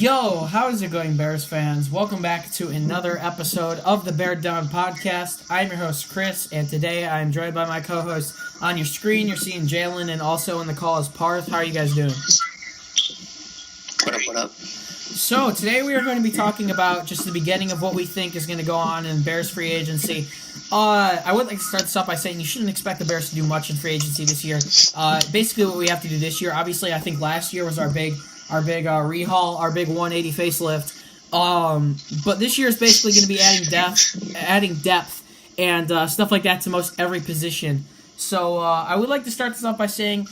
Yo, how's it going, Bears fans? Welcome back to another episode of the Bear Down Podcast. I'm your host, Chris, and today I'm joined by my co-host. On your screen, you're seeing Jaylen, and also in the call is Parth. How are you guys doing? What up? So, today we are going to be talking about just the beginning of what we think is going to go on in Bears free agency. I would like to start this off by saying you shouldn't expect the Bears to do much in free agency this year. Basically, what we have to do this year, obviously, I think last year was our big rehaul, our big 180 facelift. But this year is basically going to be adding depth, and stuff like that to most every position. So I would like to start this off by saying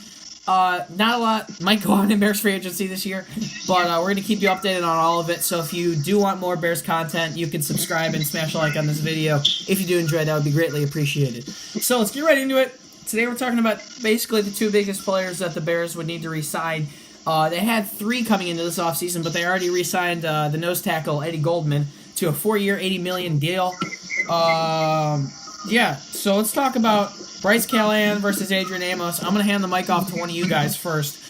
not a lot might go on in Bears free agency this year, but we're going to keep you updated on all of it. So if you do want more Bears content, you can subscribe and smash a like on this video. If you do enjoy, that would be greatly appreciated. So let's get right into it. Today we're talking about basically the two biggest players that the Bears would need to re-sign. They had three coming into this offseason, but they already re-signed the nose tackle, Eddie Goldman, to a 4-year, $80 million deal. So let's talk about Bryce Callahan versus Adrian Amos. I'm going to hand the mic off to one of you guys first.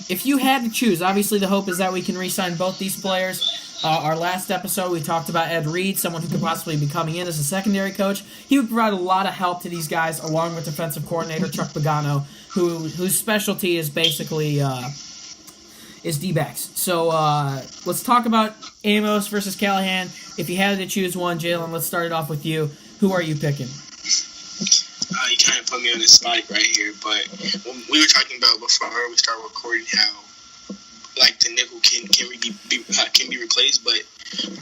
If you had to choose, obviously the hope is that we can re-sign both these players. Our last episode, we talked about Ed Reed, someone who could possibly be coming in as a secondary coach. He would provide a lot of help to these guys, along with defensive coordinator Chuck Pagano, whose specialty is basically is D-backs. So let's talk about Amos versus Callahan. If you had to choose one, Jaylen, let's start it off with you. Who are you picking? You kind of put me on the spot right here, but we were talking about before we started recording how the nickel can be replaced, but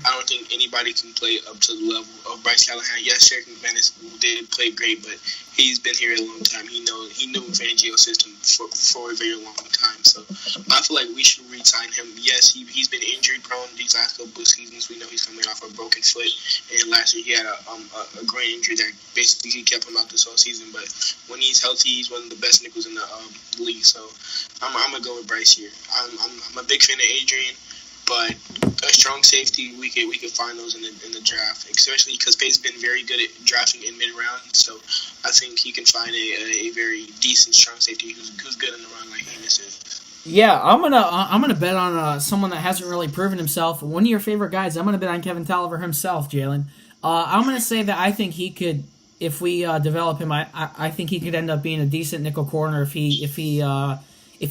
I don't think anybody can play up to the level of Bryce Callahan. Yes, Sheriff McManus did play great, but he's been here a long time. He knew Fangio's system for a very long time. So I feel like we should re-sign him. Yes, he's been injury prone these last couple of seasons. We know he's coming off a broken foot, and last year he had a groin injury that basically kept him out this whole season. But when he's healthy, he's one of the best nickels in the league. So I'm gonna go with Bryce here. I'm a big fan of Adrian. But a strong safety, we could find those in the draft, especially because Pace's been very good at drafting in mid-round. So I think you can find a very decent strong safety who's good in the run like Amos is. Yeah, I'm gonna bet on someone that hasn't really proven himself. One of your favorite guys. I'm gonna bet on Kevin Tolliver himself, Jaylen. I'm gonna say that I think he could, if we develop him, I think he could end up being a decent nickel corner if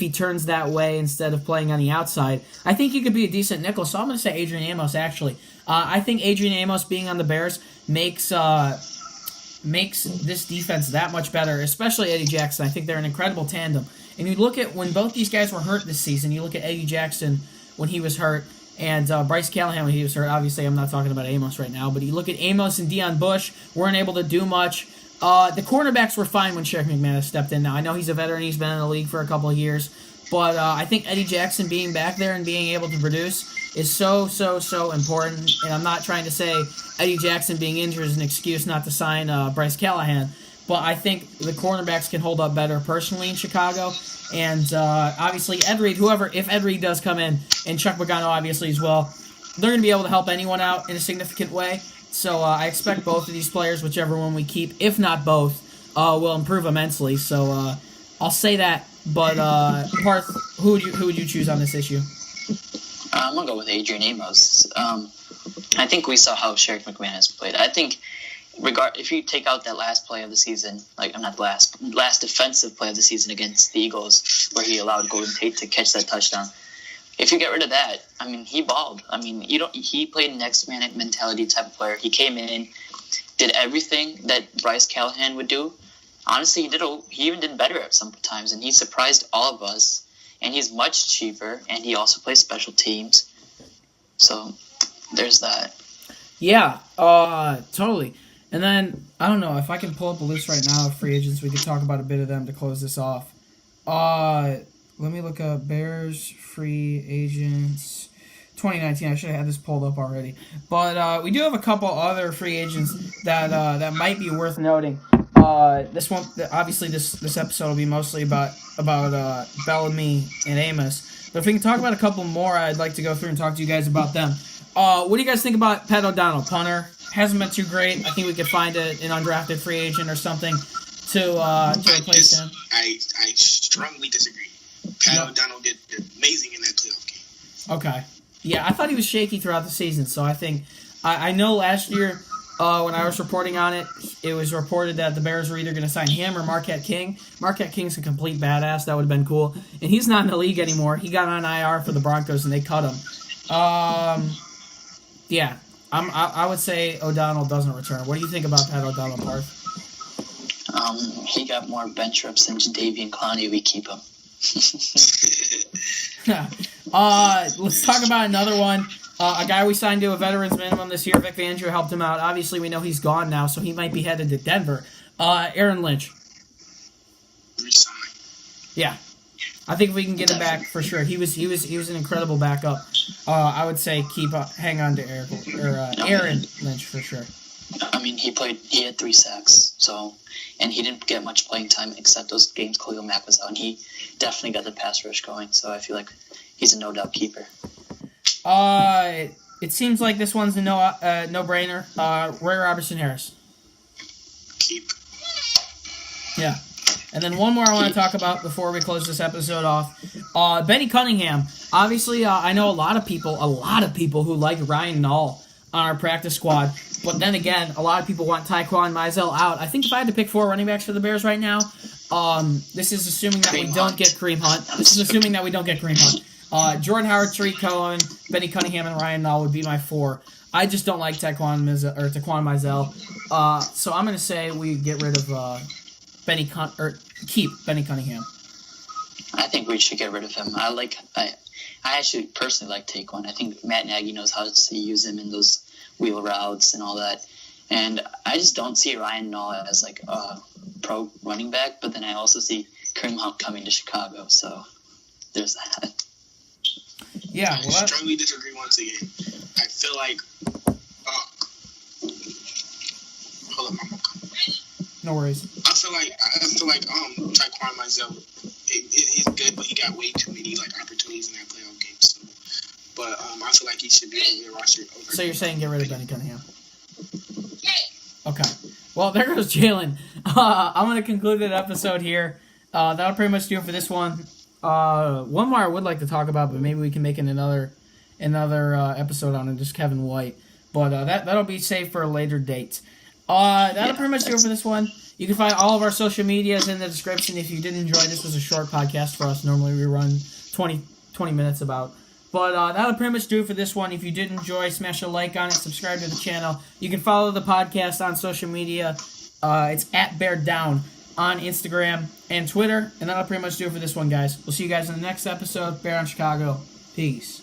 he turns that way instead of playing on the outside. I think he could be a decent nickel, so I'm going to say Adrian Amos, actually. I think Adrian Amos being on the Bears makes this defense that much better, especially Eddie Jackson. I think they're an incredible tandem. And you look at when both these guys were hurt this season, you look at Eddie Jackson when he was hurt, and Bryce Callahan when he was hurt. Obviously, I'm not talking about Amos right now, but you look at Amos and Deion Bush, weren't able to do much. The cornerbacks were fine when Sheriff McManus stepped in. Now, I know he's a veteran. He's been in the league for a couple of years. But I think Eddie Jackson being back there and being able to produce is so important. And I'm not trying to say Eddie Jackson being injured is an excuse not to sign Bryce Callahan. But I think the cornerbacks can hold up better personally in Chicago. And obviously, Ed Reed, if Ed Reed does come in, and Chuck Pagano obviously as well, they're going to be able to help anyone out in a significant way. So I expect both of these players, whichever one we keep, if not both, will improve immensely. So I'll say that. But Parth, who would you choose on this issue? I'm gonna go with Adrian Amos. I think we saw how Sheriff McManus played. I think if you take out that last play of the season, not the last defensive play of the season against the Eagles, where he allowed Golden Tate to catch that touchdown. If you get rid of that, he balled. He played an next man mentality type of player. He came in, did everything that Bryce Callahan would do. Honestly, he even did better at some times, and he surprised all of us. And he's much cheaper, and he also plays special teams. So there's that. Yeah, totally. And then, I don't know, if I can pull up a list right now of free agents, we could talk about a bit of them to close this off. Let me look up Bears free agents 2019. I should have had this pulled up already. But we do have a couple other free agents that might be worth noting. This one, obviously, this episode will be mostly about Bellamy and Amos. But if we can talk about a couple more, I'd like to go through and talk to you guys about them. What do you guys think about Pat O'Donnell, punter? Hasn't been too great. I think we could find an undrafted free agent or something to replace him. I strongly disagree. Pat O'Donnell did amazing in that playoff game. Okay. Yeah, I thought he was shaky throughout the season, so I think I know last year when I was reporting on it, it was reported that the Bears were either going to sign him or Marquette King. Marquette King's a complete badass. That would have been cool. And he's not in the league anymore. He got on IR for the Broncos, and they cut him. Yeah, I would say O'Donnell doesn't return. What do you think about that, O'Donnell, Parth? He got more bench reps than Jadeveon Clowney. We keep him. Let's talk about another one. A guy we signed to a veterans minimum this year. Vic Fangio helped him out. Obviously, we know he's gone now, so he might be headed to Denver. Aaron Lynch. Resign. Yeah, I think if we can get him back for sure. He was an incredible backup. I would say hang on to Aaron Lynch for sure. I mean, he had 3 sacks, and he didn't get much playing time except those games Khalil Mack was out, and he definitely got the pass rush going, so I feel like he's a no-doubt keeper. It seems like this one's a no-brainer. Roy Robertson Harris. Keep. Yeah. And then one more I want to talk about before we close this episode off. Benny Cunningham. Obviously, I know a lot of people who like Ryan Nall on our practice squad. But then again, a lot of people want Taquan Mizell out. I think if I had to pick 4 running backs for the Bears right now, this is assuming that we don't get Kareem Hunt. Jordan Howard, Tariq Cohen, Benny Cunningham, and Ryan Nall would be my 4. I just don't like Taquan Mizell. So I'm going to say we get rid of keep Benny Cunningham. I think we should get rid of him. I actually personally like Taquan. I think Matt Nagy knows how to use him in those wheel routes and all that. And I just don't see Ryan Nall as like a pro running back, but then I also see Kareem Hunt coming to Chicago. So there's that. Yeah, I strongly disagree once again. I feel like hold up, Mama. No worries. I feel like Taquan Mizell is good, but he got way too many opportunities in that playoff game. So, but I feel like he should be over the roster. So you're saying get rid of Benny Cunningham? Okay. Well, there goes Jaylen. I'm going to conclude that episode here. That'll pretty much do it for this one. One more I would like to talk about, but maybe we can make it another episode on it, just Kevin White. But that'll be saved for a later date. That'll pretty much do it for this one. You can find all of our social medias in the description. If you did enjoy, this was a short podcast for us. Normally we run 20 minutes about. But that'll pretty much do it for this one. If you did enjoy, smash a like on it, subscribe to the channel. You can follow the podcast on social media. It's @BearDown on Instagram and Twitter. And that'll pretty much do it for this one, guys. We'll see you guys in the next episode. Bear on Chicago. Peace.